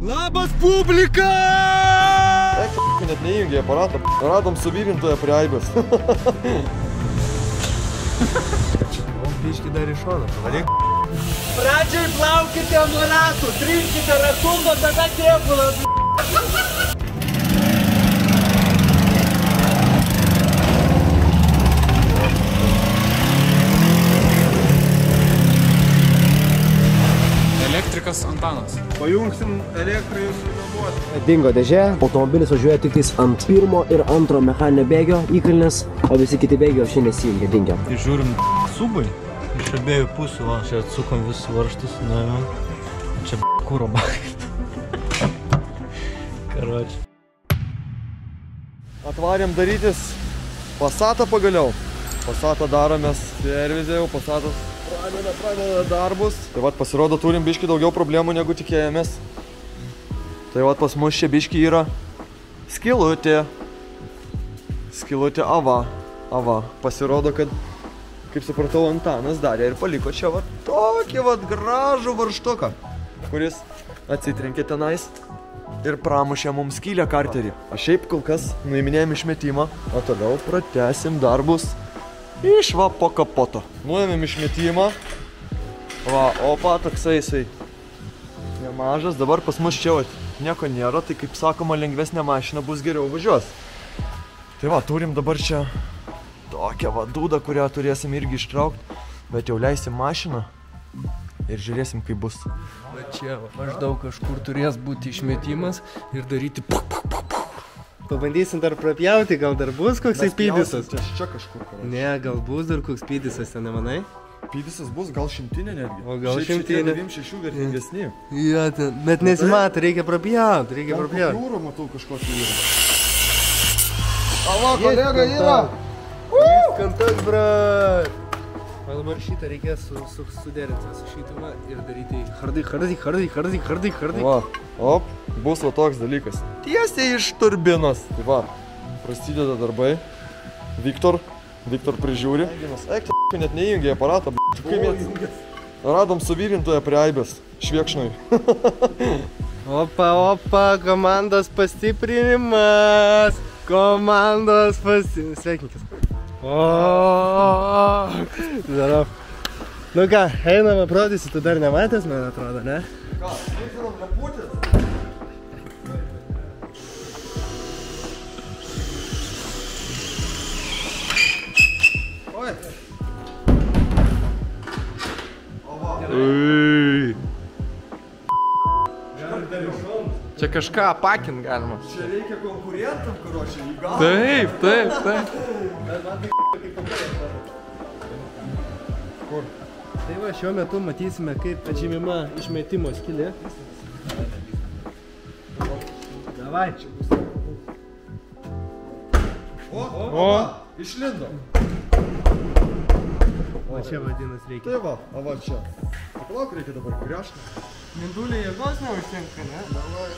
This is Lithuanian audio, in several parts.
Labas publika! Net neįjungė aparatą. Radom suvyrintoje prie Aibės. O biški dar iš šono. Pavaryk. Pradžiai plaukite nuo ratų, trinkite ratumą, tada kėbulas. Elektrikas Antanas. Pajungsim elektrą jūsų namuoti. Dingo dėžė, automobilis važiuoja tik ant pirmo ir antro mechaninio bėgio įkalnės, o visi kiti bėgio šiandien nesijungia, dingia. Tai žiūrim subai iš abiejų pusių, va, čia atsukom visus varžtus, nuėmėm, čia kūro bakai. Karoči. Atvarėm darytis Passatą pagaliau. Passatą daromės, pervizėjau, Passatas pradeda darbus. Tai vat pasirodo turim biški daugiau problemų negu tikėjomės. Tai vat pas mus čia biški yra skylutė. Skylutė ava. Pasirodo, kad, kaip supratau, Antanas darė ir paliko čia vat tokį vat gražų varžtuką, kuris atsitrenkė tenais ir pramušė mums skylę karterį. O šiaip kol kas nuiminėjom išmetimą, o toliau pratęsim darbus iš va po kapoto. Nuėmėm išmetimą. Va, opa, toksai jisai nemažas. Dabar pas mus čia nieko nėra, tai kaip sakoma, lengvesnė mašina bus geriau važiuos. Tai va, turim dabar čia tokią va dūdą, kurią turėsim irgi ištraukti, bet jau leisim mašiną ir žiūrėsim, kaip bus. Va čia maždaug kažkur turės būti išmetimas ir daryti puk. Pabandysim dar prapjauti, gal dar bus koksai pydisas? Čia kažkur. Ne, gal bus dar koks pydisas, ten nemanai? Pydisas bus, gal šimtinė netgi. O gal šimtinė. Šiaip šitie 9-6 vertingesni. Jo, ten, bet nesimato, reikia prapjauti, Ten jūrų matau kažkokį yra. Ava, kolega yra! Kantas, brat! O dabar šitą reikės suderinti su šitą ir daryti hardai. Va, op, bus va toks dalykas. Tiesiai iš turbinos. Tai va, prasideda darbai. Viktor prižiūri. Eik, net neįjungė aparatą, radom suvyrintoje prie Aibės, Šviekšnoj. Opa, komandos pastiprinimas. Sveikinkis. Darau. Nu ką, einam aprodysi, tu dar nematęs, man atrodo, ne? Ką, einam leputės? Čia kažką apakint galima. Čia reikia konkurentam, karočią, į galą. Taip. Kur? Tai va, šiuo metu matysime, kaip atžymima išmetimo skylė. Davai. O, išlindo. O čia vadinas reikia. Tai va čia. Palauk, reikia dabar gręžti. Mindulė jėgos neužtenka, ne? Davai.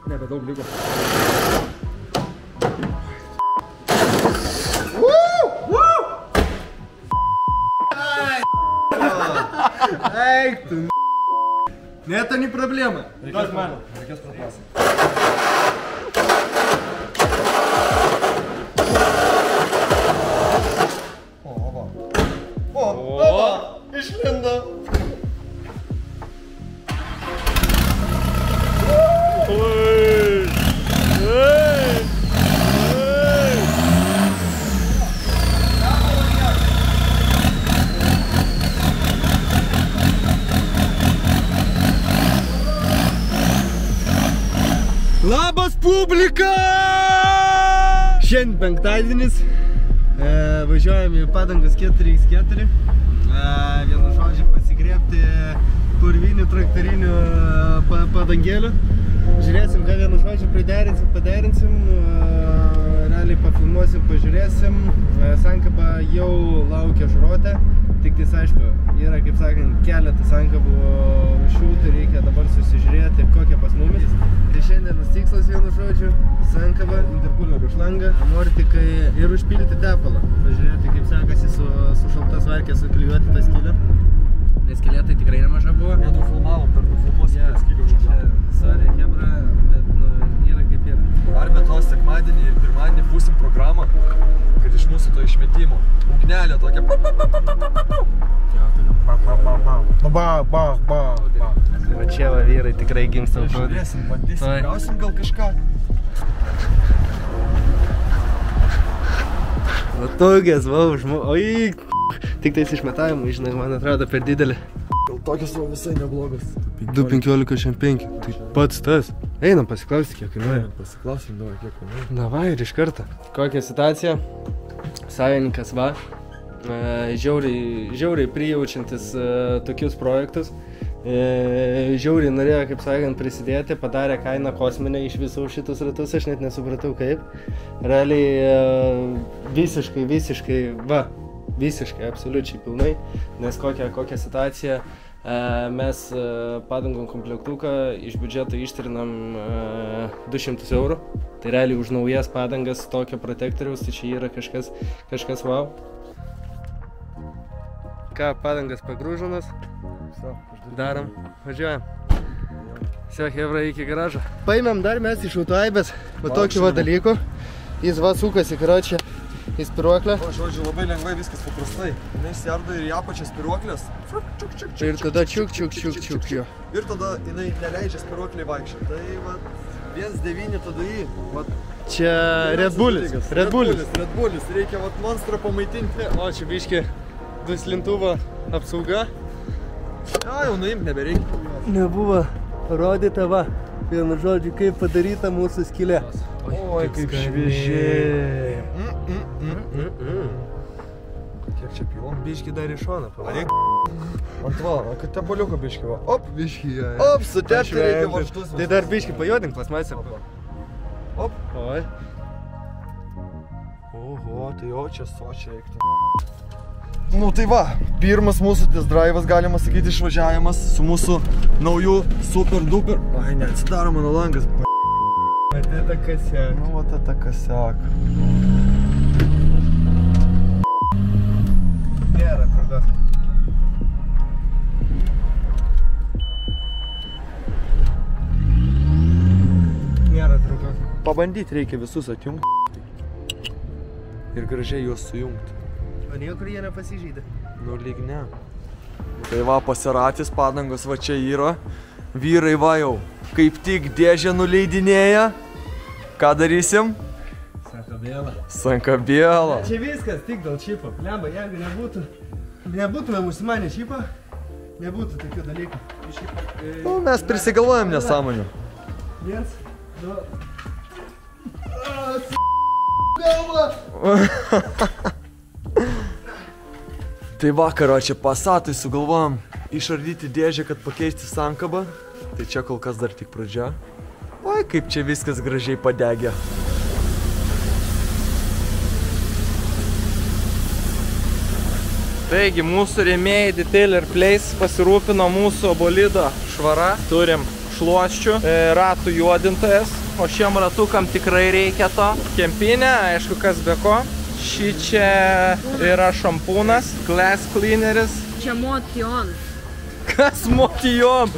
Nebedaug liko. Eik tu, ne, это не проблема. Reikės prapasą. O, išlindo. Labas publika! Šiandien penktadienis, važiuojam į padangas 4x4. Vienu žodžiu pasigrėbti purvinių traktorinių padangėlių. Žiūrėsim, ką vienu žodžiu paderinsim, realiai pafilmuosim, pažiūrėsim. Sankaba jau laukia žrotę, tik tais aišku, yra, kaip sakant, keletas sankabų rūšių, tai reikia dabar susižiūrėti, kokia pas mumis. Tai šiandienas tikslas vienu žodžiu, sankaba, interkulerio šlanga, amortikai ir užpildyti tepalą. Pažiūrėti, kaip sekasi su šaltas varkės suklijuoti tą skylę. Nes skylė tai tikrai nemaža buvo. Nufilmavom, dar nufilmuosim. tokia. Va čia va vyrai tikrai gimsta. Žiūrėsim, bandysim, gausim gal kažką. Va togės, va, oi, tik tais išmetavimai, žinai, man atrodo per didelį. Gal tokios va visai neblogas. 2,15 tai pats tas. Einam pasiklausti, kiek kainuoja. Pasiklausim, davai, kiek kainuoja. Davai ir iš karto. Kokia situacija? Savininkas va, žiauriai prijaučiantis tokius projektus. Žiauriai norėjo, kaip sakant, prisidėti, padarė kainą kosminę iš visų šitus ratus, aš net nesupratau kaip. Realiai visiškai, absoliučiai pilnai, nes kokią situaciją mes padangom komplektuką iš biudžeto ištrinam 200 eurų. Tai realiai už naujas padangas tokio protektoriaus, tai čia yra kažkas wow. Ką, padangas pagrūžonas? Darom, važiuojam. Все, hebra, iki garažo. Paimėm dar mes iš autoaibės, va tokį va dalyko. Jis va sukasi, karočią, į spiruoklę. O, žodžiu, labai lengvai viskas paprastai. Jinai siardo ir į apačią spiruoklės. Ir tada čiuk jo. Ir tada jinai neleidžia spiruoklį vaikščioti. Tai va, 1,9 tada į. Čia Red Bullis. Red Bullis. Reikia va monstrą pamaitinti. O, čia biški duslintuvo apsauga. Ja, jau nuimt nebereikia. Nebuvo rodyta va, vienu žodžiu, kaip padaryta mūsų skylė. Oi, kaip šviežiai. Kiek čia pilom? Biški dar iš šono pavadė. Ant va, kad tebaliuko biški va. Op, biški, ja. Op, sutepti reikia varžtus. Tai dar biški pajodink plasmasę. Op. Oi. Oho, tai jo, čia sočiai reiktų. Nu tai va, pirmas mūsų test drive'as, galima sakyti, išvažiavimas su mūsų naujų super duper. Ai, neatsidaro mano langas. Ateta kasiak. Nu, ateta kasiak. Nėra trukos. Nėra trukos. Pabandyti reikia visus atjungti. Ir gražiai juos sujungti. O niekur jie nepasižydė. Nu, lyg ne. Tai va, pasiratis padangos va čia yra. Vyrai va jau kaip tik dėžę nuleidinėja. Ką darysim? Sankabėlą. Čia viskas tik dėl čipo. Lemba, jeigu nebūtume užsimanę čipą, nebūtų tokių dalykų. Nu, mes prisigalvojam nesąmonių. 1, 2... Tai vakaro čia Passatui sugalvojom išardyti dėžę, kad pakeisti sankabą. Tai čia kol kas dar tik pradžia. Oi, kaip čia viskas gražiai padegė. Taigi, mūsų rėmėjai Detailer Place pasirūpino mūsų bolido švara. Turim šluosčių, ratų juodintojas, o šiem ratukam tikrai reikia to. Kempinė, aišku, kas be ko. Ši čia yra šampūnas, glass cleaneris. Čia motion. Kas motion?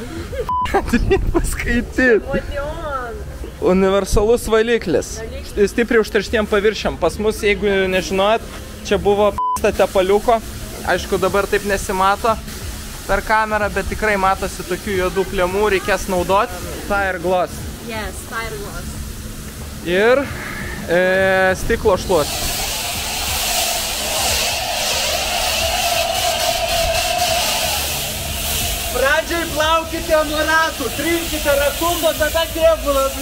Reikia paskaityti. Motion. Universalus valiklis. Stipriai užterštiem paviršiam. Pas mus, jeigu nežinojat, čia buvo tepaliuko. Aišku, dabar taip nesimato per kamerą, bet tikrai matosi tokių juodų plemų, reikės naudoti. Tire gloss. Yes, tire gloss. Ir stiklo šluostis. Pradžiai plaukite nuo ratų, trinkite ratus, o tada kėbulas.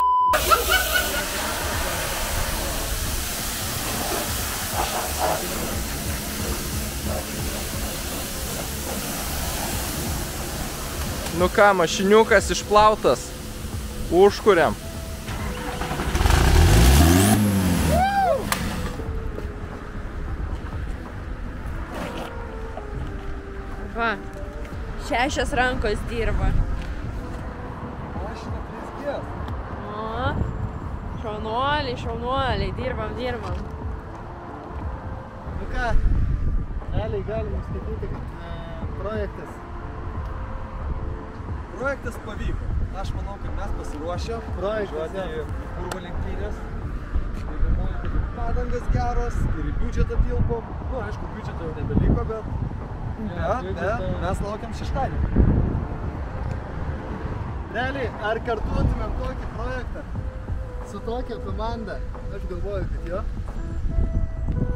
Nu ką, mašiniukas išplautas. Užkuriam. Va, 6 rankos dirba. O, šaunuoliai, dirbam. Nu ką, realiai galim sakyti, kad projektas. Projektas pavyko. Aš manau, kad mes pasiruošę važiuoti į Urvo lenktynės. padangas geros, ir į biudžetą tilpom. Nu, aišku, biudžeto jau nebeliko, bet mes laukiam šeštadienį. Realiai, ar kartuotumėm tokį projektą su tokia komanda? Aš galvoju, kad jo.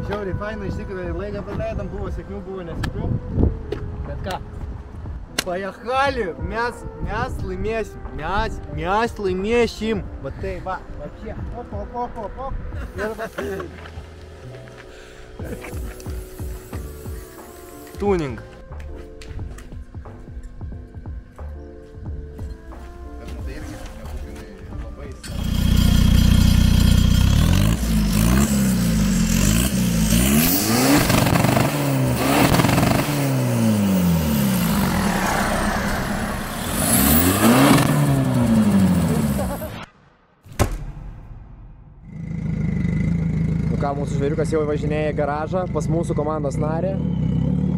Žiauriai fainai, iš tikrųjų laiką praleidom, buvo sėkmių, buvo nesėkmių. Bet ką? Pajachali, mes laimėsim, mes laimėsim. Va tai, va čia, op. Ir va tai. Tuning. Mūsų žvėriukas jau važinėja į garažą pas mūsų komandos narę.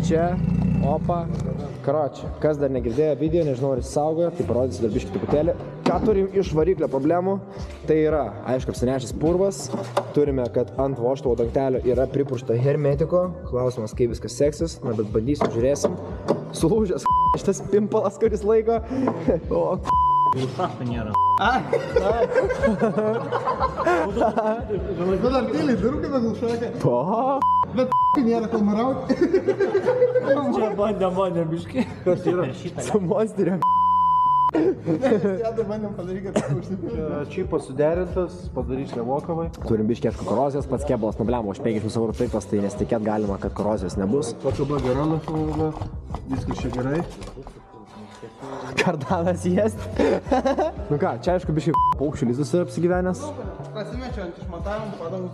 Čia, opa. Karoči, kas dar negirdėjo video, nežinau ar jis saugoja, tai parodysiu dar biškį truputėlį. Ką turim iš variklio problemų? Tai yra, aišku, apsinešęs purvas. Turime, kad ant vožtuvo dangtelio yra pripuršta hermetiko. Klausimas, kaip viskas seksis, na, bet bandysim, žiūrėsim. Sulūžęs šitas pimpalas, kuris laiko. O, Vilfakto nėra. Bet dar tyliai, darukime gal šakę. po. Bet nėra kol marauti. Čia bandėm biškai. Kas yra? Su monsterio. Sėdai bandėm padaryti, kad užsipildė. Čipas suderintas, padarys nemokamai. Turim biškį, aišku, korozijos, pats kebalas nublemo už 500 eurų pirktas, tai nesitikėt galima, kad korozijos nebus. Pakaba gera lafova, viskas čia gerai. Kardanas jėst. Nu ką, čia aišku biškį paukščių lizdus yra apsigyvenęs. Pasimečiau ant išmatavimų padangų.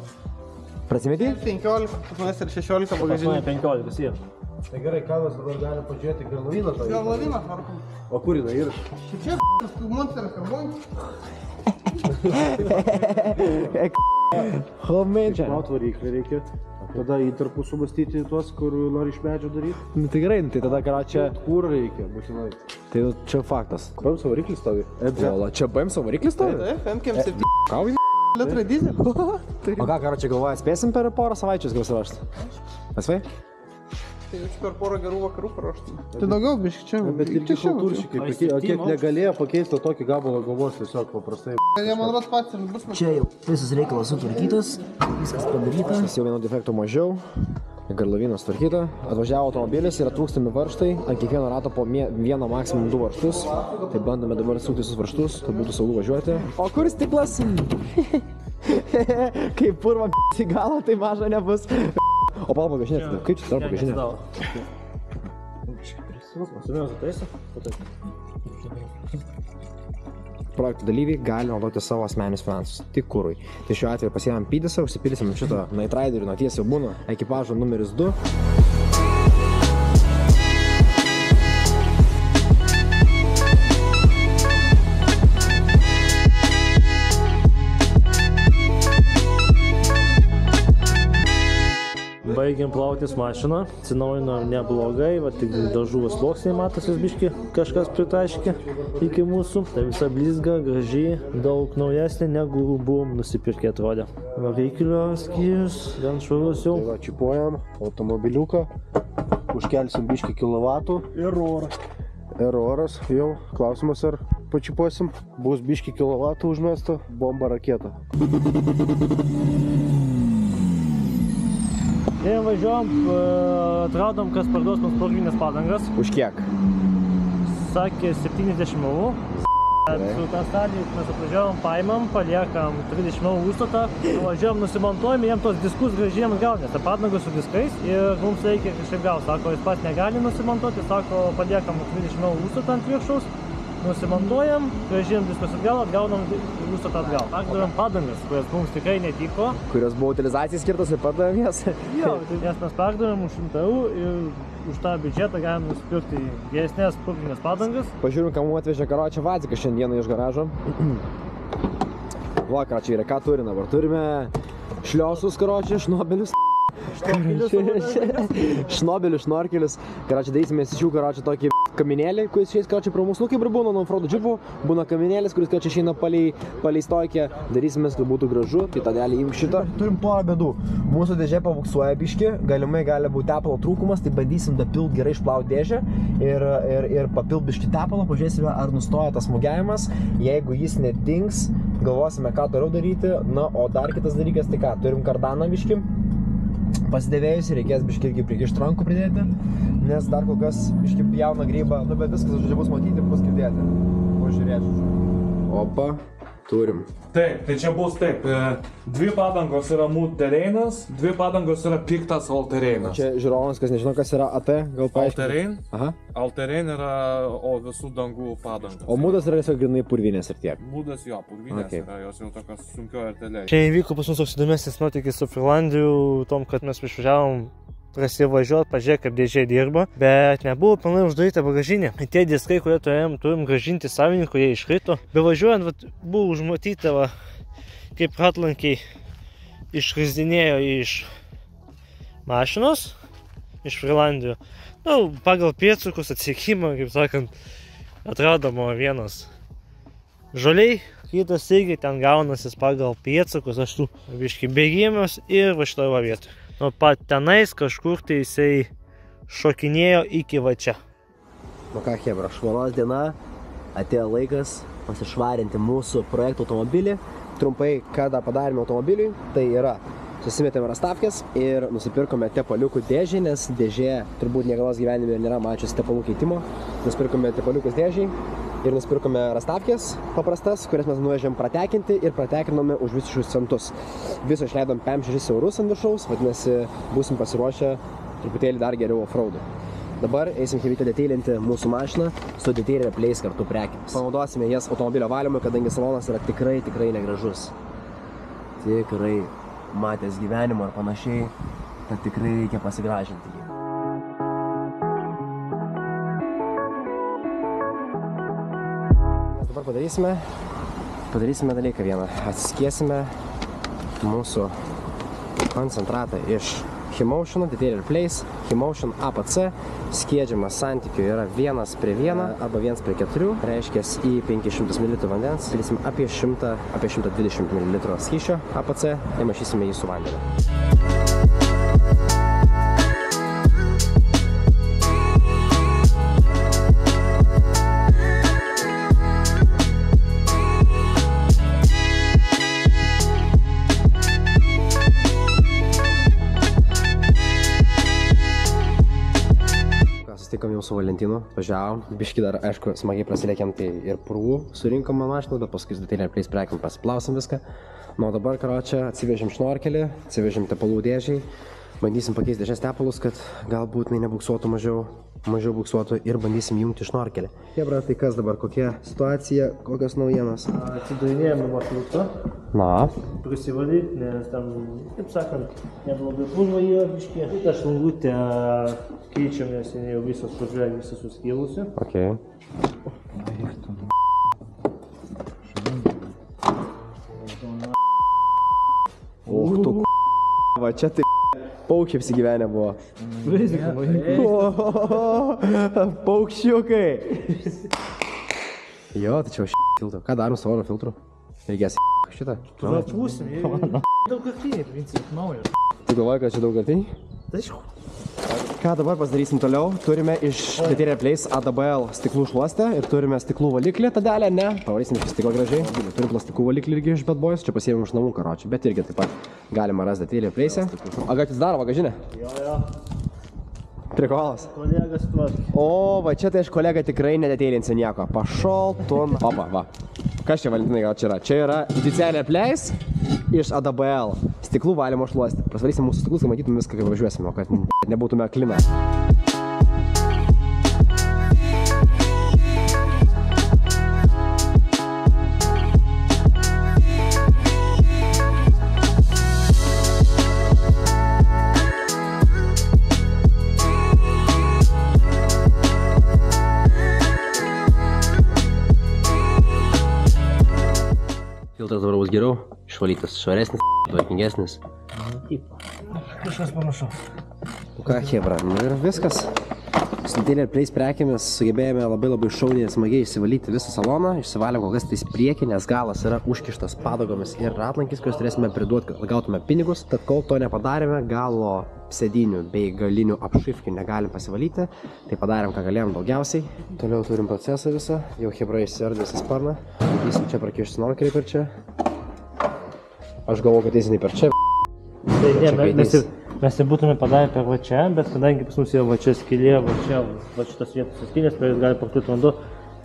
Prasimeti? 15, pas manęs ir 16 bagažinė. 15 yra. Tai gerai, Kalas dabar gali pažiūrėti garlavyną. Gal laviną tvarkom. O kur jinai yra? Čia tu monsteras karbonį. Homemade. Maut variklį reikia. Tada įtarpų subastyti tuos, kur nori iš medžio daryti. Nu tai gerai, tai tada čia... Kur reikia, būtinai. Tai čia faktas. Paim savo variklis stovi. Jola, čia paim savo variklis stovi? Taip, MKM7 Kau litrai dizelį. O ką, čia galvoja, spėsim per porą savaičių grasiruošti? Pasvai? Tai jau per porą gerų vakarų paruoštum. Tai daugiau biškai čia. Bet irgi kultūršikai, o kiek negalėjo pakeisti tokį gabalą galvos tiesiog paprastai. Jie man ras pats ir bus. Čia jau visas reikalas sutvarkytas, viskas padaryta. Jau vieno defekto mažiau, garlavynas tvarkyta, atvažiavo automobilis, yra trūkstami varžtai, ant kiekvieno rato po vieną maksimum 2 varžtus. Tai bandome dabar sukti visus varžtus, kad būtų saugu važiuoti. O kur stiklas? Kai purva į galą, tai maža nebus. O pala bagažinė, kaip čia tarp bagažinė? Projektų dalyviai gali naudoti savo asmeninius finansus, tik kurui. Tai šiuo atveju pasiėmėm pydisą, užsipilsim šito Night Rider ir nuties jau būna ekipažo numeris 2. Baigėm plautis mašiną, atsinaujino neblogai, va tik dažų sluoksniai matosi biški, kažkas pritaškė iki mūsų. Tai visa blizga, graži, daug naujesnė negu buvom nusipirkę atrodė. Variklio skyrius, gan švarus jau. Tai va, čipuojam automobiliuką, užkelsim biški kilovatų. Ir oras. Ir oras, jau, klausimas ar pačipuosim. Bus biški kilovatų užmesta, bomba raketa. Ir važiuojam, atradom, kas parduos mums sportinės padangas. Už kiek? Sakė 70 eurų. Su tą stadį mes atvažiavom, paimam, paliekam 30 eurų užstatą. Važiuojam, nusimontuojam, jiem tos diskus grąžinėm atgal, nes tai padangos su diskais ir mums reikia kažkaip gal. Sako, jis pats negali nusimontuoti, sako, paliekam 30 eurų užstatą ant viršaus. Nusimontuojam, grąžinam diskus atgal, atgaunam užstatą atgal. Pardavėm padangas, kurias mums tikrai netiko. Kurios buvo utilizacijai skirtos ir pardavėm jas. Jo, nes mes pardavėm už 100 eurų ir už tą biudžetą galim nusipirkti geresnės sportinės padangas. Pažiūrim, ką mums atvežė Karočią Vadziką šiandieną iš garažo. Va, Karočiai, ką turime dabar? Turime šliosus, Karočiai, šnobelius. Šnobelius, šnorkelius. Karočiai, darysime iš jų, Karočiai, tokį kaminėlį, kuris išeis kačiai pro mūsų, kaip ir būna nuo offroad džipų, būna kaminėlis, kuris kačiai išeina palei stoikę, darysimės, kad būtų gražu, tai todėl imk šitą. Turim porą bėdų. Mūsų dėžė pavuksuoja biški, galimai gali būti tepalo trūkumas, tai bandysim dapilt gerai išplauti dėžę ir papilt biški tepalo, pažiūrėsime, ar nustoja tas smūgiavimas. Jeigu jis nedings, galvosime, ką toliau daryti. Na, o dar kitas dalykas, tai ką, turim kardaną biški. Pasidėvėjusi, reikės biški irgi prikišti rankų pridėti, nes dar kol kas biški jauna grybą, nu bet viskas žodžiu bus matyti ir bus girdėti. Pažiūrėsiu. Opa, turim. Taip, tai čia bus taip, 2 padangos yra mood terreinas, 2 padangos yra piktas all terreinas. Čia žiūrovams, kas nežino, kas yra AT, gal paaiškinti. All terrain? Aha. All terrain yra visų dangų padangos. O moodas yra tiesiog grinai purvinės ir tiek? Moodas jo, purvinės yra, jos jau tokios sunkio arteliai. Čia įvyko pas mus toks įdomesnis nuotykis su Finlandiju, tom, kad mes išvažiavom prasivažiuoti, pažiūrėk, kaip dėžė dirba, bet nebuvo pilnai uždaryta bagažinė. Tie diskai, kurie turim grąžinti savininkui, jie iškrito. Bevažiuojant, buvo užmatyta, kaip ratlankiai iškrisdinėjo iš mašinos, iš Finlandijų. Nu, pagal pėdsakus atsekimą, kaip sakant, atradoma vienas žoliai, kitas irgi ten gaunasis pagal pėdsakus, aš tų biški bėgimas ir va šitoje vietoje. Nuo pat tenais kažkur tai jisai šokinėjo iki va čia. Nu ką, chebra, švaros diena, atėjo laikas pasišvarinti mūsų projekto automobilį. Trumpai, ką dar padarėme automobiliui, tai yra susimetėme rastafkės ir nusipirkome tepaliukų dėžį, nes dėžė turbūt niekados gyvenime nėra mačius tepalų keitimo. Nusipirkome tepaliukus dėžį ir nusipirkome rastafkės paprastas, kurias mes nuvežėm pratekinti ir pratekinome už visiškus centus. Viso išleidom 5-6 eurus ant viršaus, vadinasi, būsim pasiruošę truputėlį dar geriau offroadui. Dabar eisim chemiką detailinti mūsų mašiną su detail replace kartu prekiams. Panaudosime jas automobilio valymui, kadangi salonas yra tikrai negražus. Tikrai matęs gyvenimo ar panašiai, tad tikrai reikia pasigražinti jį. Mes dabar padarysime dalyką vieną. Atsiskiesime mūsų koncentratą iš Himotion, Detail Replace, Himotion APC. Skiedžiamas santykiu yra 1:1 arba 1:4. Reiškia, į 500 ml vandens įlisim apie 120 ml skysčio APC ir maišysime jį su vandeniu. Susitikom jau su Valentinu, važiavom, biški dar, aišku, smagiai prasilėkėm, tai ir purvų surinkom man mašiną, bet paskui Detail Replace prekiam pasiplausim viską. Nu, o dabar, karočią, atsivežėm šnorkelį, atsivežėm tepalų dėžiai, bandysim pakeisti dėžės tepalus, kad galbūt nebuksuotų mažiau buksuotų ir bandysim jungti šnorkelį. Hebra, tai kas dabar, kokia situacija, kokios naujienos? Atsidarinėjame maršrutą. Na. Prisivalyti, nes ten, kaip sakant, neblogai purva yra biškė. Ta šlangutė keičiam, nes jau visos pažiūrėjai, visas suskilusi. Okay. Tu va, čia tai paukščiai apsigyvenę buvo. Paukščiukai. Jo, tai čia filtro. Ką darom su oro filtru? Reikės šitą? Tu atpūsim, daugkartiniai, princip, naujas. Tu galvoji, kad čia daugkartiniai? Tačiau. Ką dabar pasidarysim toliau? Turime iš Detail Replace ADBL stiklų šluostę ir turime stiklų valiklį, tadelę, ne? Pavarysim iš stiklą gražiai. Turim plastikų valiklį irgi iš Bad Boys, čia pasiėmėm iš namų karočių, bet irgi taip pat galima rasti Detail Replace. O ką jis daro, bagažinė? Jo. Prikolas. Kolegas tvarkė. O, va čia tai aš kolega tikrai nedetailinsiu nieko. Pašol, tu... Opa, va. Kas čia, Valentinai, gal čia yra? Čia yra Detail Replace iš ADBL. Stiklų valymo šluostė. Prasvarysim mūsų stiklus, kad matytume viską, kaip važiuosime, kad nebūtume klime. Filtras dabar bus geriau, išvalytas, švaresnis, tvarkingesnis. Kažkas panašaus. Ką, hebra, nu ir viskas. Su Detail Place prekėmis sugebėjome labai šauniai smagiai išsivalyti visą saloną. Išsivalėm kol kas tais priekį, nes galas yra užkištas padagomis ir ratlankis, kuriuos turėsime priduoti, kad gautume pinigus. Tad kol to nepadarėme, galo sėdinių bei galinių apšifkių negalim pasivalyti. Tai padarėm, ką galėjom daugiausiai. Toliau turim procesą visą. Jau Hebra išsiardė visą sparną. Bandysim čia prakišti snorkelį per čia. Aš galvoju, kad jis ne per čia. Mes jau būtume padarę per va čia, bet kadangi pas mus yra va čia skylė, va šitas vietos skylės, per jis gali pakliūti vanduo,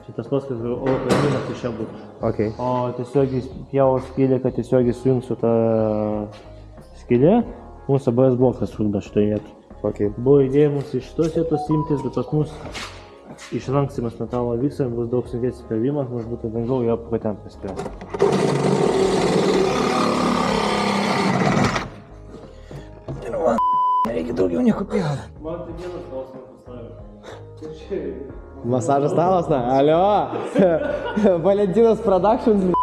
šitas paskas oro paėmimas tai čia būtų. Okay. O tiesiog pjavo skylė, kad tiesiog sujungsiu tą skylė, mūsų ABS blokas trukdo šitoje vietoje. Okay. Buvo idėja mums iš šitos vietos imtis, bet pas mus išrankstimas metalo vyksta, bus daug sunkesnis pervimas, mums būtų lengviau jo patiem prispėti. Reikia daugiau nieko pjauti. Man tai vienas klausimas pastavė. Masažas stalas, na? Alio! Valentinas Productions.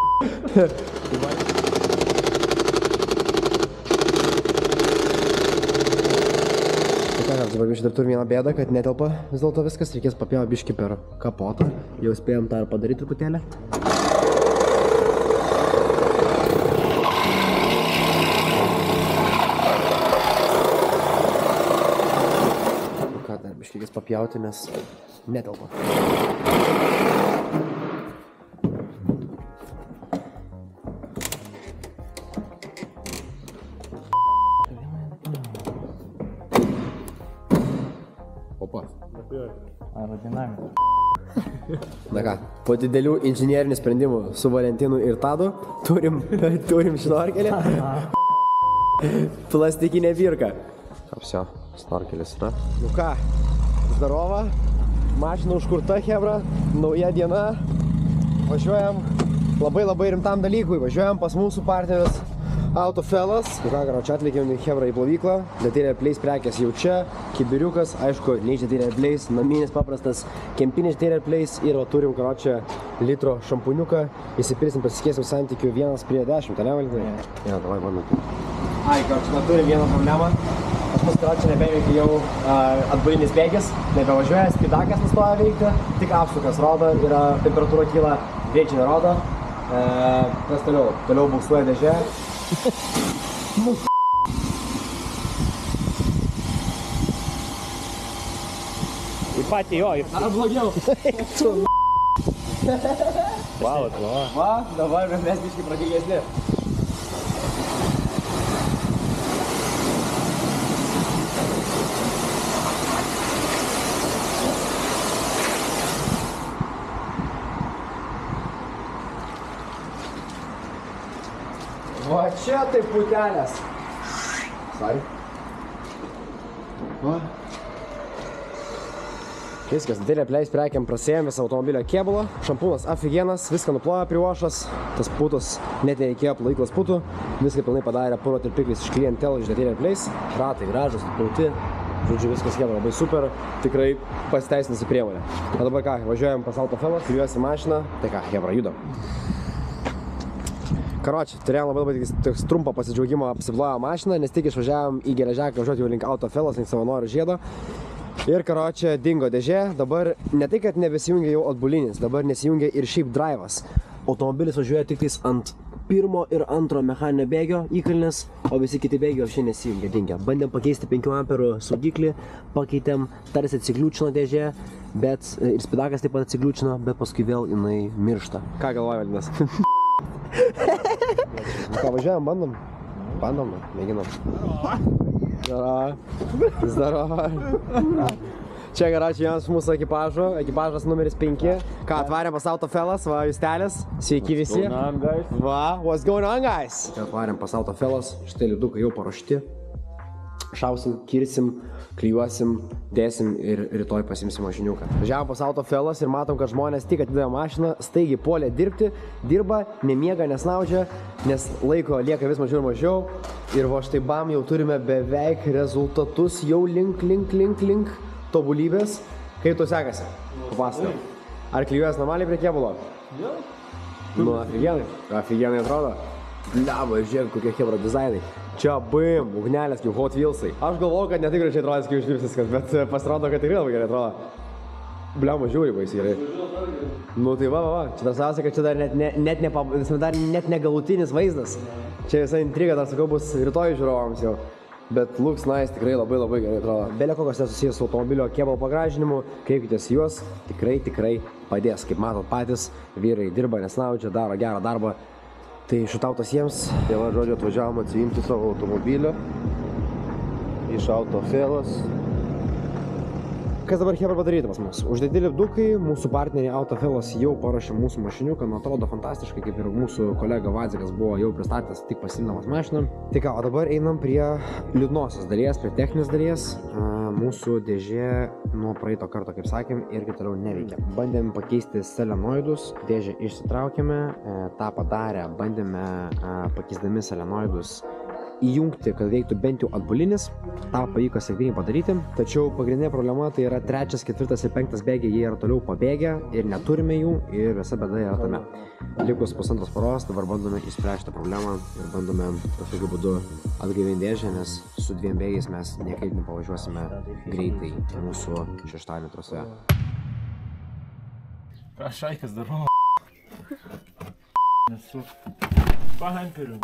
Dabar biškai dar turim vieną bėdą, kad netelpa vis dėlto viskas. Reikės papjauti biškį per kapotą. Jau spėjom tą ir padaryti truputėlį. Reikės papjauti, nes netelpa. Opa. Aerodinamika. Na ką, po didelių inžinierinių sprendimų su Valentinu ir Tadu turim šnorkelį. Plastikinė virka. Apsio, snorkelis yra. Nu ką? Zdarova, mašina užkurta, Hebra, nauja diena, važiuojam labai rimtam dalykui, važiuojam pas mūsų partnerius Autofellas. Nu ką, čia atlikėm Hebra į plovyklą, Detail Place prekės jau čia, kibiriukas, aišku, ne iš Detail Place, naminis paprastas, kempinis Detail Place ir turim, čia litro šampuniuką, įsipirsim, pasiskėsim santykių 1:10, tai ne, Valentinai? Ja, davai, bandom. Ai, čia turim vieną problemą. Pas mus čia nebeveikia jau atbulinis bėgis, nebevažiuoja, spidakas nustoja veikti, tik apsukas rodo, temperatūra kyla, greičiai nerodo. Kas toliau? Toliau buksuoja dėžė. Į patį jo, Ar blogiau? Va, dabar mes biškai pragygesni. Va čia tai putelės. Sorry. Va. Viskas, Detail Place prekiam prasėjom visą automobilio kėbulą. Šampūnas aфиgenas, viską nuplojo priuošas. Tas putas net nereikėjo plovyklos putų. Viską pilnai padarė puro tirpiklis iš klientelų iš Detail Place. Ratai gražus, atplauti. Žodžiu, viskas Hebra labai super. Tikrai pasiteisinusi priemonė. O dabar ką, važiuojam pas Autofellas, klijuosim mašiną. Tai ką, Hebra, judam. Karoči, turėjom labai trumpą pasidžiaugimą apsiplojo mašiną, nes tik išvažiavom į Geležaką važiuoti jau link Autofellas, link Savanorių žiedo. Ir karoči, dingo dėžė, dabar ne tai, kad nebesijungia jau atbulinis, dabar nesijungia ir šiaip drivas. Automobilis važiuoja tik tais ant pirmo ir antro mechaninio bėgio įkalnės, o visi kiti bėgiai jau šiandien nesijungia, dingia. Bandėm pakeisti 5 amperų saugiklį, pakeitėm, tarsi atsikliūčino dėžė, bet ir spidakas taip pat atsikliūčino, bet paskui vėl jinai miršta. Ką galvoja Valdinas? Ką, važiuojam, bandom? Bandom, mėginam. Zdaro. Čia garačiai vienas mūsų ekipažo, ekipažas numeris 5. Ką, atvarėm pas Autofellas, va, Justelis. Sveiki visi. What's going on, guys? Va, what's going on, guys? Čia atvarėm pas Autofellas, štai liudukai jau paruošti. Šausim, kirsim, klijuosim, dėsim ir rytoj pasimsim mašiniuką. Važiavom pas Autofellas ir matom, kad žmonės tik atidavė mašiną, staigiai puolė dirbti, dirba, nemiega, nesnaudžia, nes laiko lieka vis mažiau ir mažiau. Ir va štai bam, jau turime beveik rezultatus, jau link tobulybės. Kaip tu sekasi? Papasakok. Ar klijuojas normaliai prie kėbulo? Nu, aфиgenai atrodo. Bliamba, žiūrėk, kokie Hebra dizainai. Čia bim, ugnelės kaip Hot Wheelsai. Aš galvoju, kad netikrai čia atrodys kaip uždirbs viskas, bet pasirodo, kad tikrai labai gerai atrodo. Bliamba, žiūri, baisiai gerai. Nu tai va. Čia dar sąsia, kad čia dar net negalutinis vaizdas. Čia visa intriga, dar sakau, bus rytoj žiūrovams jau. Bet looks nice, tikrai labai gerai atrodo. Belė kokios nesusijęs su automobilio kėbalo pagražinimu, kreipkitės juos, tikrai padės. Kaip matot patys, vyrai dirba, nesnaudžia, daro gerą darbą. Tai šutautas jiems. Tai va, žodžiu, atvažiavom atsiimti savo automobilio iš Autofelas. Kas dabar Hebra padaryti pas mus? Uždėti lipdukai, mūsų partneriai Autofelas jau paruošė mūsų mašiniuką, nu atrodo fantastiškai, kaip ir mūsų kolega Vadzikas buvo jau pristatęs tik pasiimdamas mašiną. Tai ką, o dabar einam prie liūdnosios dalies, prie techninės dalies. Mūsų dėžė nuo praeito karto, kaip sakėm, irgi toliau neveikia. Bandėm pakeisti selenoidus, dėžę išsitraukėme, tą padarę, bandėme pakeisdami selenoidus įjungti, kad veiktų bent jau atbulinis. tą pavyko sėkmingai padaryti. Tačiau pagrindinė problema tai yra 3, 4 ir 5 bėgiai, jie yra toliau pabėgę ir neturime jų ir visa bėda yra tame. Likus pusantros paros, dabar bandome išspręsti problemą ir bandome kažkokiu būdu atgaivinti dėžę, nes su 2 bėgiais mes niekaip nepavažiuosime greitai mūsų šeštadienio trasoje. Ką šaikas darau? Nesu pahamperiu.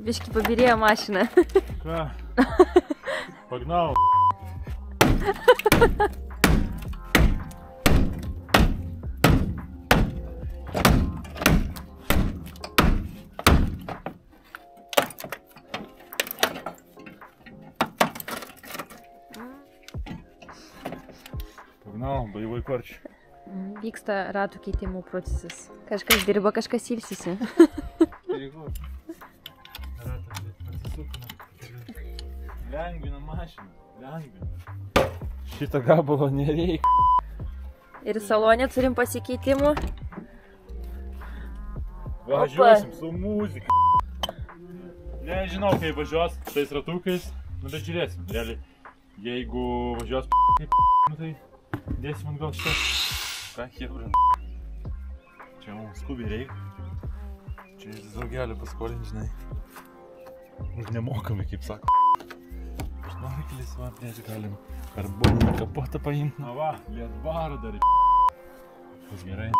Biški pabirėjo mašiną. Ką? Pagnau. Pagnau, baivai korčiai. Vyksta ratų keitimų procesas. Kažkas dirba, kažkas ilsisi. Lengvina mašiną, lengvina. Šitą gabalo nereikia. Ir salonė turim pasikeitimų. Važiuosim su muzika. Nežinau, kaip važiuos tais ratukais, nu bet žiūrėsim. Realiai, jeigu važiuos kaip nu tai dėsim ant gal šitą. Ką hebra. Čia mums skubiai reikia. Čia iš daugelį paskolint, žinai. Už nemokamai, kaip sako. Variklis, va, prieš galim karboninį kapotą paimti. Na va, liet varą dar. Bus gerai.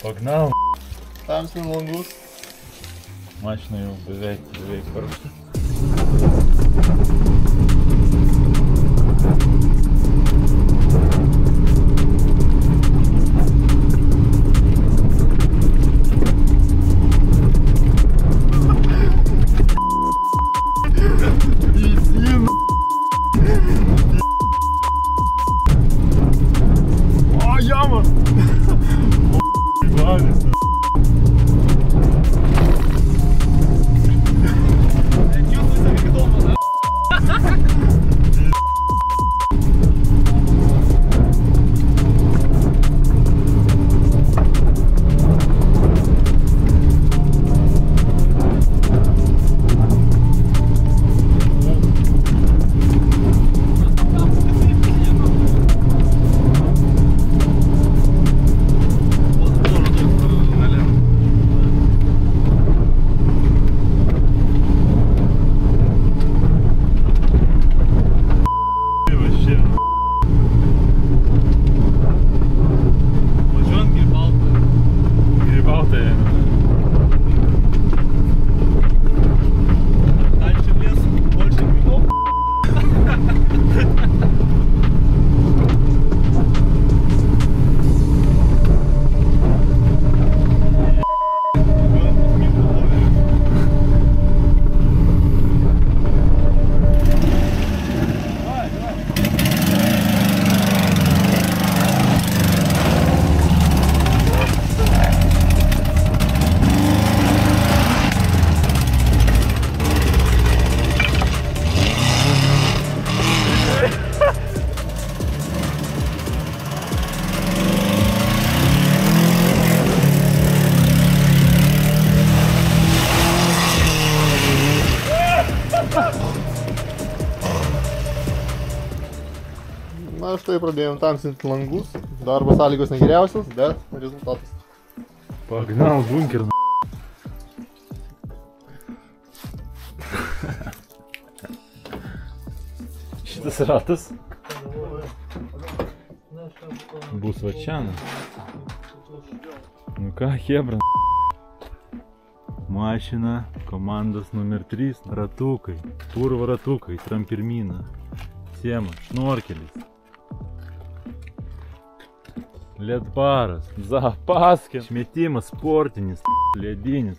Pagnau. Tamsinu langus. Mašina jau beveik paruošta. Na, štai pradėjom tamsinti langus. Darbo sąlygos negeriausios, bet rezultatas. Pagnal bunker. Šitas ratas bus va čia. Nu ką, hebra. Mašina, komandos numer 3, ratukai, purvo ratukai, trampirmina, siema, šnorkelis, ledbaras, zapaskė, šmetimas, sportinis, ledinis.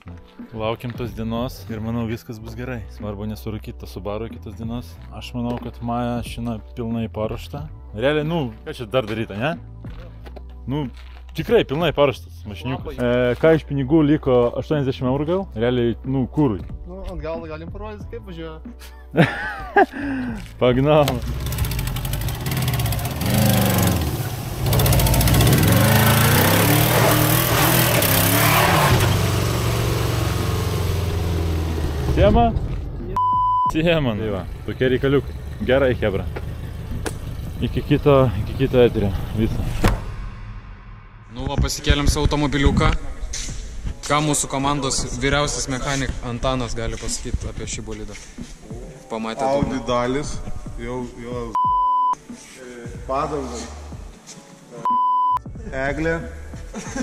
Laukiam tos dienos ir manau viskas bus gerai. Svarbu nesurūkyti tą Subaru kitos dienos. Aš manau, kad mašina pilnai paruošta. Realiai, nu, ką čia dar daryti, ne? Nu, tikrai pilnai paruoštas mašiniukas. Ką iš pinigų liko 80 eurų gal? Realiai, nu, kūrui. Nu, ant galo galim parodyti, kaip važiuoja. Pagnal. Siema? Siema. Tai va, tokie reikaliukai. Gerai, hebra. Iki kito eterio. Visą. Nu, va, pasikėlėm savo automobiliuką. Ką mūsų komandos vyriausias mechanik Antanas gali pasakyti apie šį bolidą? Pamatė Audi dalis, jau padangos, eglė,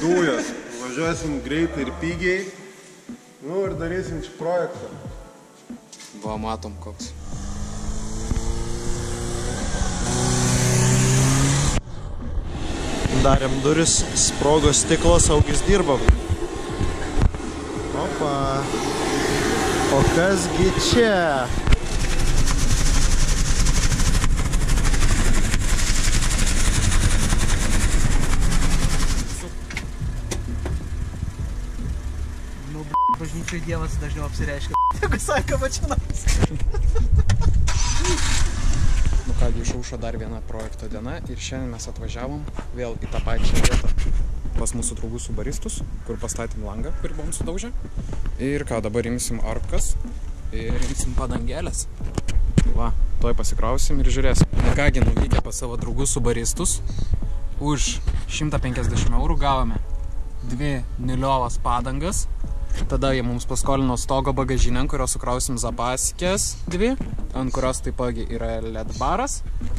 dujas. Važiuosim greitai ir pigiai. Nu ir darysim čia projektą. Va, matom koks. Darėm duris, sprogo stiklas, Augis dirbam. Opa. O kasgi čia? Bažnyčiai Dievas dažniau apsireiškia. Jeigu sako mačinas. Nu ką, išaušo dar viena projekto diena ir šiandien mes atvažiavom vėl į tą pačią vietą pas mūsų draugus subaristus, kur pastatėm langą, kurį buvom sudaužę. Ir ką, dabar imsim arkas ir imsim padangėlės. Va, toj pasikrausim ir žiūrėsim. Na kągi, nuvykę pas savo draugus subaristus, už 150 eurų gavome 2 niliovas padangas. Tada jie mums paskolino stogo bagažinę, ant kurios sukrausim zapaskės 2, ant kurios taipogi yra ledbaras.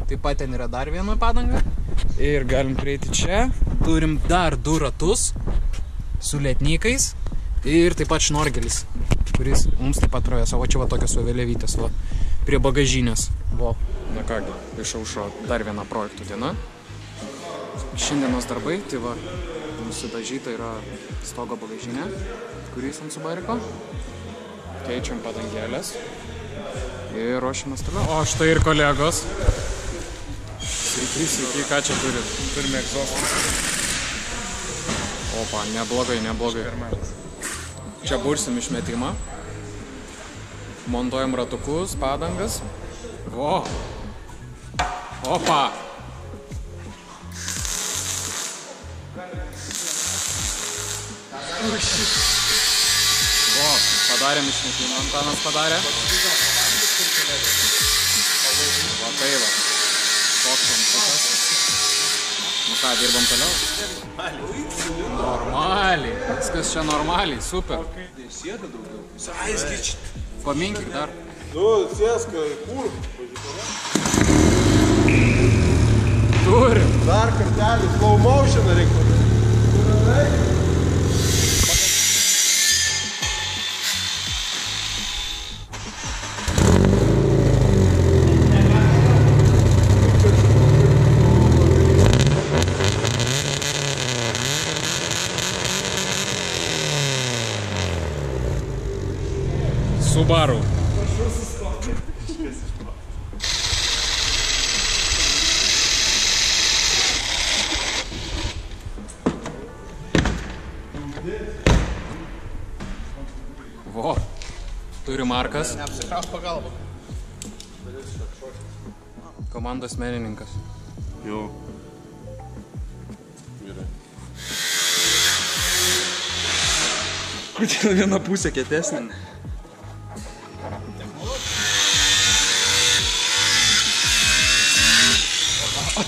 Taip pat ten yra dar viena padanga. Ir galim prieiti čia. Turim dar 2 ratus su lietnykais ir taip pat šnorgelis, kuris mums taip pat pravės. O va čia va tokios vėliavytės va, prie bagažinės. Va. Na kągi, išaušo dar viena projektų diena. Šiandienos darbai, tai va, nusidažyta yra stogo bagažinė, kuris ant Subariko. Keičiam padangėlės ir ruošiamės toliau. O štai ir kolegos. Sveiki, ką čia turim? Turime egzostą. Opa, neblogai. Čia bursim išmetimą. Montuojam ratukus, padangas. O! Opa! O, padarėm išmetimą, Antanas padarė. Va tai va, toks ampukas. Nu ką, dirbam toliau? Normaliai, viskas čia normaliai, super. Paminkyk dar. Nu, sėska, kur? Turim. Dar kartelį, slow motion reikia. Subaru. Vo, turi markas. Neapsikraus pagalbą. Komandos menininkas. Jau. Gerai. Kodėl viena pusė kietesnė?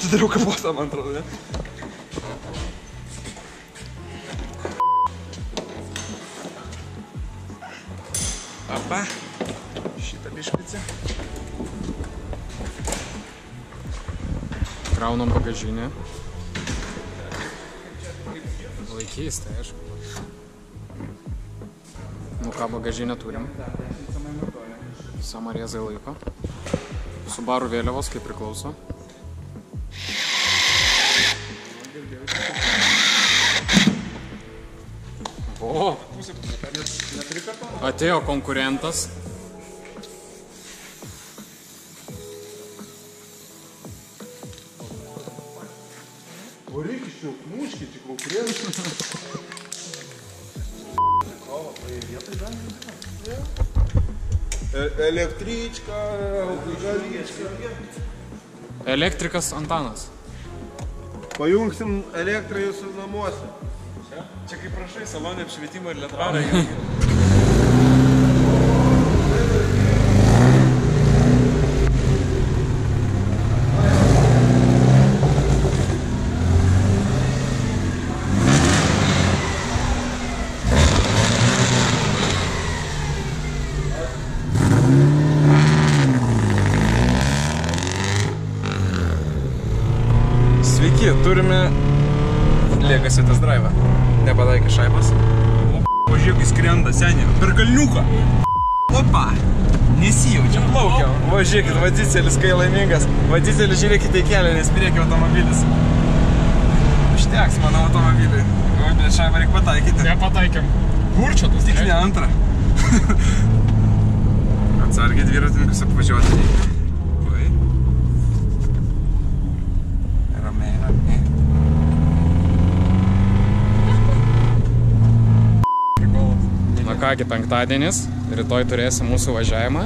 pasidariau kapotą, man atrodo, ne? Apa, šitą bišpicę. Kraunam bagažinę. Laikys, tai aišku. Nu ką, bagažinę turim. Samarėzai laiko. Subaru vėliavos, kaip priklauso. O! Atėjo konkurentas. Varyk iš čia, muškit, čia konkurentas. Električka, žalička. Elektrikas Antanas. Pajungsim elektrą jūsų namuose. Čia kaip prašai, salonė apšvietimą ir letrarą. Sveiki, turime Legacy test drive. Nepataikė šaibas. O, žiūrėk, jis skrenda, senė. Per kalniuką. Opa. Nesijaučia. Plaukia. Va, žiūrėkit, vaditelis, kai laimingas. Vaditelis, žiūrėkite į kelią, nes priekio automobilis. Užteks mano automobiliui. O, bet šaibą reikia pataikyti. Nepataikėm. Kur čia tas? Tik ne antrą. Atsargiai dviratininkus apvažiuoti. Vai. Ramiai, ramiai. Na kągi, penktadienis, rytoj turėsim mūsų važiavimą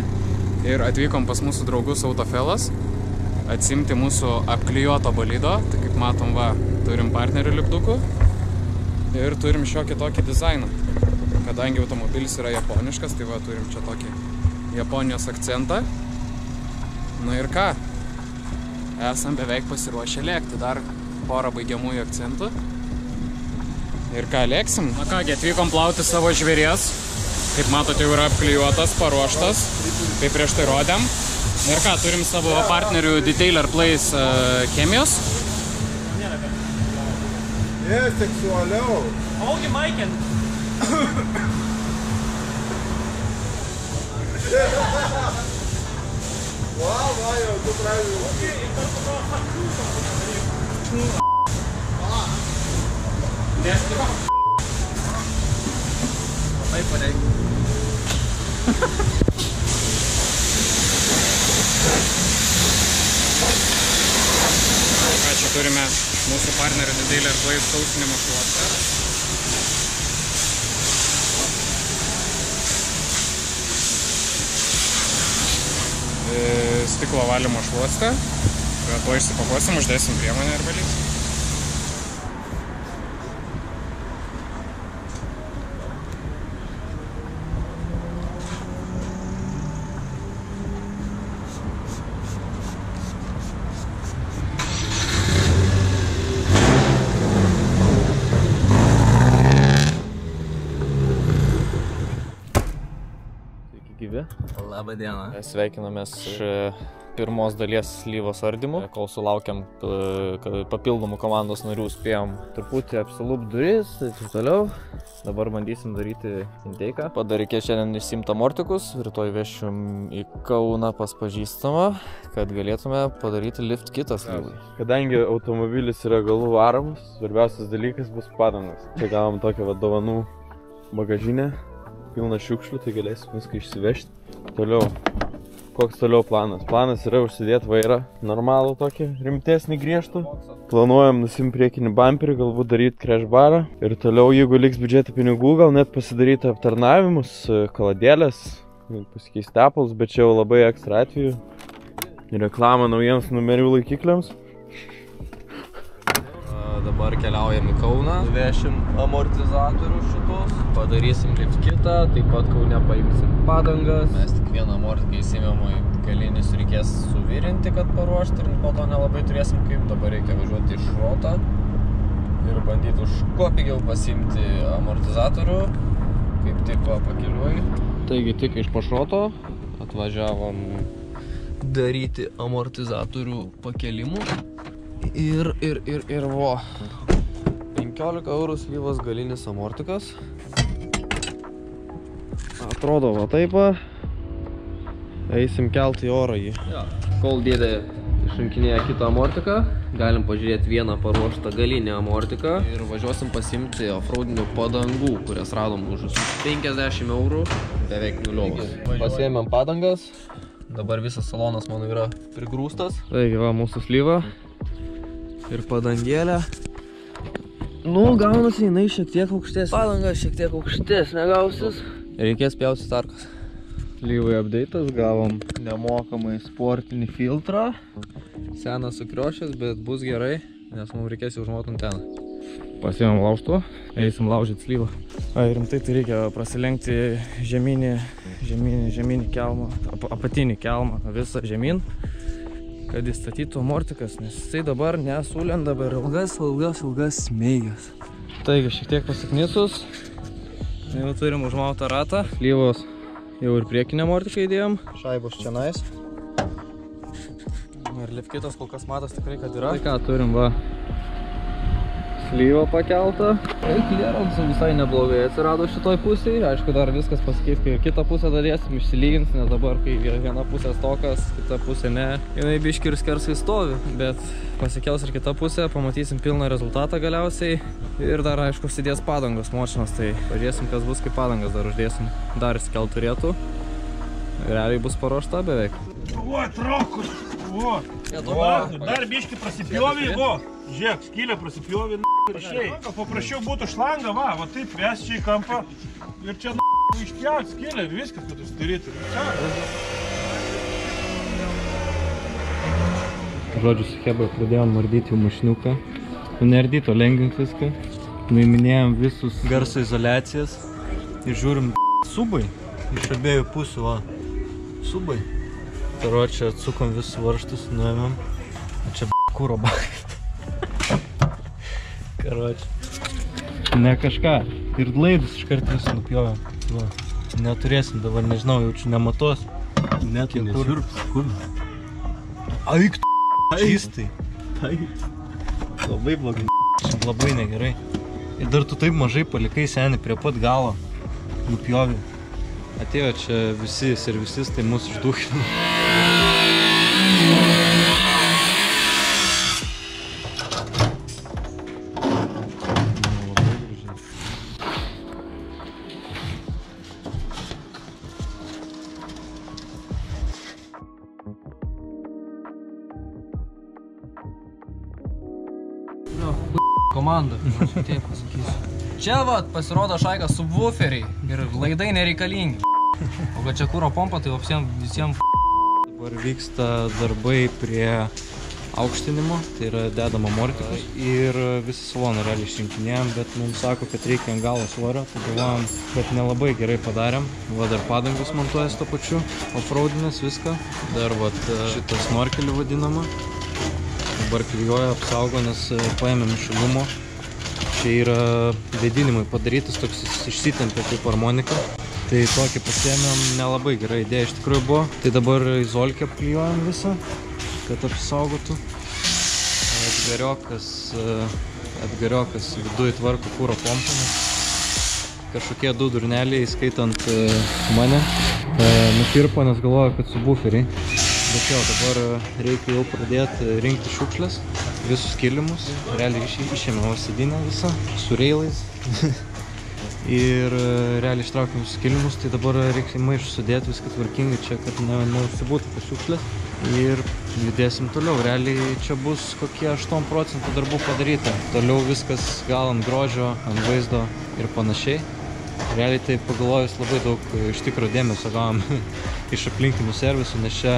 ir atvykom pas mūsų draugus Autofelas atsimti mūsų apklijuoto bolido. Tai kaip matom, va, turim partnerių lipdukų ir turim šiokį tokį dizainą. Kadangi automobilis yra japoniškas, tai va, turim čia tokį Japonijos akcentą. Na ir ką, esam beveik pasiruošę lėkti, dar porą baigiamųjų akcentų. Ir ką, lėksim? Na kągi, atvykom plauti savo žvėries. Kaip matote, jau yra apklijuotas, paruoštas. Kaip prieš tai rodėm. Ir ką, turim savo partnerių Detailer Place chemijos. Ne, seksualiau. Augi Maiken. Va, jau, tu pradėjai. Neskima. Labai pareik. Čia turime mūsų partnerių Detailer Place sausinimo šluostę. Stiklo valymo šluostę. To išsipakuosim, uždėsim priemonę ir valysim. Labą dieną. Sveikinamės iš pirmos dalies slyvos ardymų. Kol sulaukiam papildomų komandos narių, spėjom truputį apsilūp duris ir taip toliau. Dabar bandysim daryti inteiką. Reikės šiandien išsiimti amortikus, rytoj vešim į Kauną pas pažįstamą, kad galėtume padaryti lift kitą slyvai. Kadangi automobilis yra galų varomas, svarbiausias dalykas bus padangos. Čia gavom tokią dovanų bagažinę. Pilna šiukšlių, tai galėsim viską išsivežti. Toliau, koks toliau planas? Planas yra užsidėti vairą normalų tokį, rimtesnį griežtų. Planuojam nusimti priekinį bumperį, galbūt daryti crash barą. Ir toliau, jeigu liks biudžeto pinigų, gal net pasidaryti aptarnavimus, kaladėlės, pasikeisti tepalus, bet čia jau labai ekstra atveju. Reklama naujiems numerių laikikliams. Dabar keliaujam į Kauną, vešim amortizatorių šitos, padarysim lift kitą, taip pat Kaune paimsim padangas. Mes tik Kiekvieną amortiką įsimėmui galinius reikės suvirinti, kad paruošti ir po to nelabai turėsim kaip. Dabar reikia važiuoti iš šrotą ir bandyti už kuo pigiau pasiimti amortizatorių, kaip tik pakeliuoj. Taigi tik iš pašroto atvažiavom daryti amortizatorių pakelimų ir vo. 15 eurų slyvas galinis amortikas. Atrodo va taip. Eisim kelt į orą jį. Kol dėdė išrinkinėja kitą amortiką, galim pažiūrėti vieną paruoštą galinį amortiką ir važiuosim pasimti offroadinių padangų, kurias radom už 50 eurų, beveik nuliovas. Pasiėmėm padangas, dabar visas salonas mano yra prigrūstas. Taigi va mūsų slyva ir padangėlė. Nu, gaunasi jinai šiek tiek aukštesnė. Padanga šiek tiek aukštesnė gausis. Reikės pjausti tarkas. Slyvai update'as, gavom nemokamai sportinį filtrą. Senas sukriošęs, bet bus gerai, nes mums reikės jau užmauti anteną. Pasiėmėm laužtų, eisim laužyti slyvą. Rimtai tai reikia prasilenkti žeminį kelmą, apatinį kelmą, visą žemyn, kad įstatytų amortikas, nes jisai dabar nesulenda per ilgas smeigas. Taigi šiek tiek pasiknisus, jau turim užmautą ratą. Slyvos jau ir priekinę amortiką įdėjom. Šaibos čia nais. Ir lifkitas kol kas matas tikrai, kad yra. Tai ką turim va. Slyvą pakeltą. Klieronsų visai neblogai atsirado šitoj pusėje. Aišku, dar viskas pasikeis, kai ir kitą pusę dadėsim, išsilygins, nes dabar, kai viena pusė stokas, kita pusė ne. Jinai biški ir skersai stovi, bet pasikels ir kita pusė, pamatysim pilną rezultatą galiausiai. Ir dar, aišku, užsidės padangos močinas, tai pažiūrėsim, kas bus, kai padangas dar uždėsim. Dar skelt turėtų. Realiai bus paruošta beveik. O, trokus! O! Dar biški prasipjovė, o! Žiūrėk, skylė prasipjovė, paprašiau būtų šlangą, va taip ves čia į kampą ir čia išpjaut skylę ir viskas, kad užsidaryti. Žodžiu, su Hebra pradėjom mardyti jau mašiniuką. Nerdyti, o lengvint viską. Nuiminėjom visus garso izoliacijas ir žiūrim subai iš abiejų pusių, va. Subai. Taročią atsukom visus varžtus, nuėmėm. Čia kūro bakai. Karočią. Ne kažką. Ir laidus iškart visų nupjovėm. Va. Neturėsim dabar, nežinau, jaučiu nematos. Net nesirps. Kur? Aik tu. Čistai. Taip. Labai blogai. Labai negerai. Ir dar tu taip mažai palikai senį prie pat galo. Nupjovė. Atėjo čia visi servisistai mūsų išdūkino. Komanda, taip pasakysiu. Čia vat pasirodo šaika subwooferiai ir laidai nereikalingi. O kad čia kūro pompa, tai visiems Dabar vyksta darbai prie aukštinimo, tai yra dedama amortikus ir visą saloną realiai išrinkinėjom, bet mums sako, kad reikia ant galo svorio, tai galvojam, kad nelabai gerai padarėm. Va dar padangus montuojas to pačiu, offroadinės viską. Dar vat šitą snorkelį vadinamą. Dabar klijuoja, apsaugo, nes paėmėm iš šalumo. Čia yra vėdinimai padarytas, toks išsitempė kaip harmonika. Tai tokį pasiėmėm, nelabai gera idėja iš tikrųjų buvo. Tai dabar izolkę apklijuojam visą, kad apsaugotų. Atgariokas viduje tvarko kūro pompą. Kažkokie du durneliai, skaitant mane, nupirpo, nes galvoja, kad subwooferiai. Bet jau dabar reikia jau pradėti rinkti šiukšlės, visus kilimus, realiai išėmėm sėdynę visą, su reilais ir realiai ištraukėm visus kilimus, tai dabar reikia į maišų sudėti viską tvarkingai čia, kad neužsibūtų tas šiukšlės ir judėsim toliau. Realiai čia bus kokie 8% darbų padaryta, toliau viskas gal ant grožio, ant vaizdo ir panašiai. Realiai tai pagalvojus labai daug iš tikro dėmesio gavom iš aplinkinių servisų, nes čia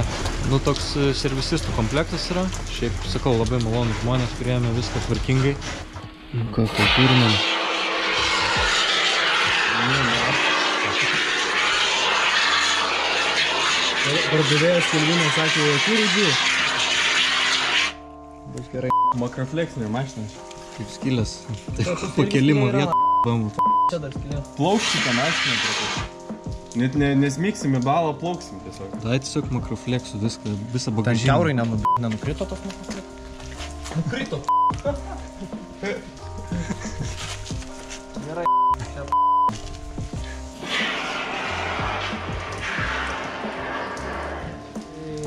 toks servisistų komplektas yra. Šiaip, sakau, labai malonų žmonės, priėmė viską tvarkingai. Ką turime? Pardavėjas Kelvinas sakė, jokių rūdžių. Bus gerai. Makrofleksinė mašina. Kaip skylės. Pakelimo vietą. Čia dar skylė. Plaukšti tą mašiną prie to. Net nesmyksim į balą, plauksim tiesiog. Dai tiesiog makrofleksų visą bagažinę. Ten šiaurai nenukrito tos makrofleksų? Nukrito. Gerai.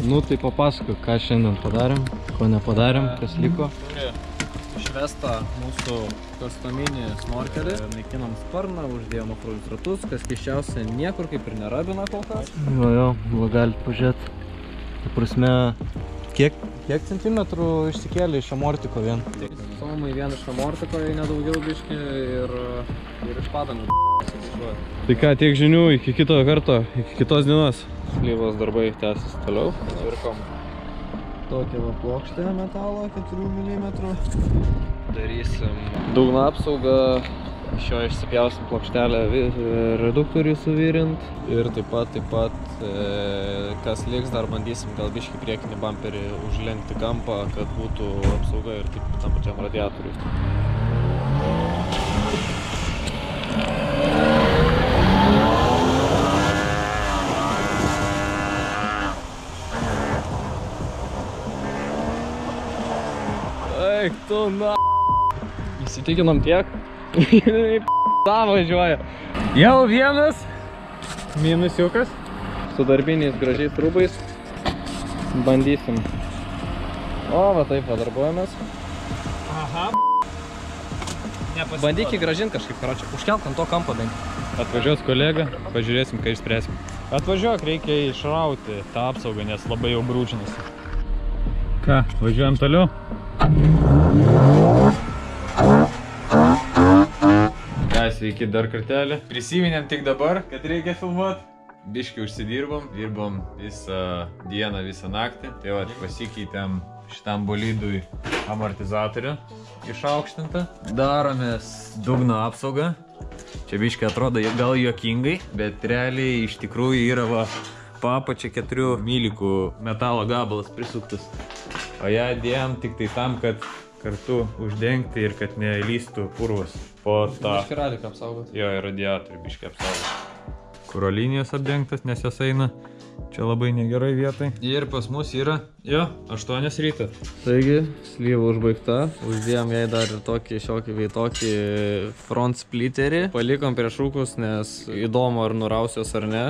Nu tai papasakok, ką šiandien padarėm, ko nepadarėm, kas liko. Išvesta mūsų kastominį snorkelį, naikinam sparną, uždėjom aprovus ratus, kas keiščiausia niekur kaip ir nerabina kol kas. Jo, galit pažiūrėti. Ta prasme, kiek centimetrų išsikėlė iš amortiko vien? Somai vien iš amortiko, jei nedaugiau biškį ir iš padangų. Tai ką, tiek žinių, iki kito karto, iki kitos dienos. Slyvos darbai tęsis toliau. Pirkom tokią va plokštę metalo 4 mm. Darysim dugno apsaugą, iš jo išsipjausim plokštelę reduktoriui suvirint ir taip pat kas liks dar bandysim gal biškį priekinį bamperį užlenkti kampą, kad būtų apsauga ir taip tam pačiam radiatoriui. Eik tu na... Įsitikinom tiek. Ta važiuoja. Jau vienas. Minusiukas. Su darbiniais gražiais rūbais. Bandysim. O, va taip padarbuojamės. Aha. Bandyk įgražinti kažkaip, karočią. Užkelk ant to kampo bent. Atvažiuos kolega, pažiūrėsim, ką išspręsim. Atvažiuok, reikia išrauti tą apsaugą, nes labai jau brūčinasi. Ką, važiuojam toliau? Ką, sveiki dar kartelį. Prisiminėm tik dabar, kad reikia filmuot. Biškį užsidirbom, dirbom visą dieną, visą naktį. Tai va, pasikeitėm šitam bolidui amortizatorių išaukštintą. Daromės dugno apsaugą. Čia biškį atrodo gal juokingai, bet realiai iš tikrųjų yra va papačia 4 mylikų metalo gabalas prisuktas. O ją dėjom tik tai tam, kad kartu uždengti ir kad neįlystų purvas po tą... Biškį radiką apsaugoti. Jo, ir radiatorių biškį apsaugoti. Kuro linijos apdengtas, nes jos eina čia labai negerai vietai. Ir pas mus yra, jo, 8 ryto. Taigi, slyva užbaigta. Uždėjom jai dar ir tokį šiokį veitokį front splitterį. Palikom prieš rūkus, nes įdomu ar nurausios ar ne.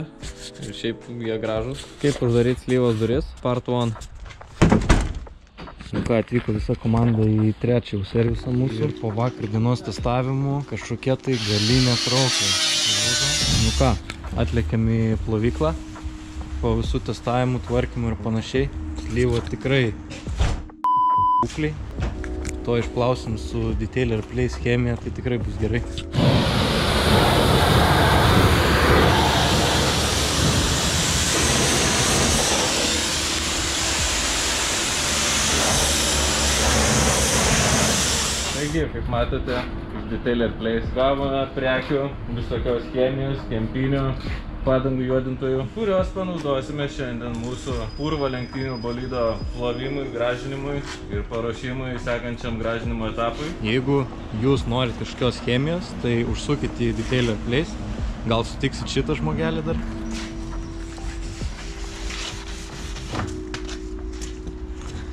Ir šiaip jie gražus. Kaip uždaryti slyvos duris? Part 1. Nu ką, atvyko visa komanda į trečią servisą mūsų. Ir po vakar dienos testavimų kažkokie tai galinės raukai. Nu ką, atlėkėm į plovyklą. Po visų testavimų, tvarkymų ir panašiai. Slyva tikrai būkliai. To išplausim su Detailer Place chemija, tai tikrai bus gerai. Taigi, kaip matote, iš Detailer Place gavome prekių, visokios chemijos, kempinių, padangų juodintojų, kurios panaudosime šiandien mūsų purvo lenktynių bolido plovimui, gražinimui ir paruošimui sekančiam gražinimo etapui. Jeigu jūs norit kažkokios chemijos, tai užsukit į Detailer Place. Gal sutiksit šitą žmogelį dar?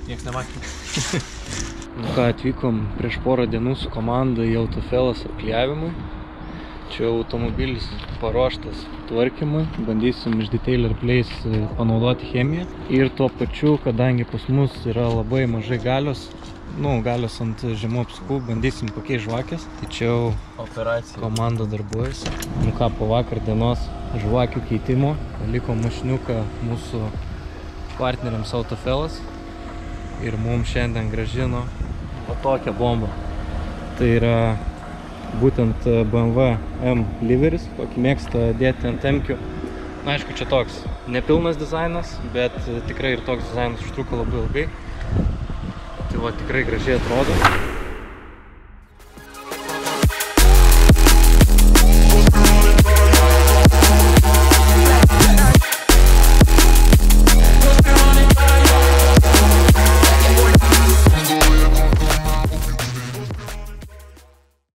Niekas nematė. Nu ką, atvykom prieš porą dienų su komanda į Autofelas apklijavimui. Čia automobilis paruoštas tvarkymui. Bandysim iš Detailer Place panaudoti chemiją. Ir tuo pačiu, kadangi pas mus yra labai mažai galios, galios ant žemų apsukų, bandysim pakeisti žvakės. Tai čia jau komanda darbuojasi. Nu ką, po vakar dienos žvakių keitimo paliko mašiniuką mūsų partneriams Autofelas. Ir mums šiandien grąžino tokią bombą. Tai yra būtent BMW M liveris, kokį mėgsta dėti ant emkių. Na, aišku, čia toks nepilnas dizainas, bet tikrai ir toks dizainas užtruko labai ilgai. Tai va, tikrai gražiai atrodo.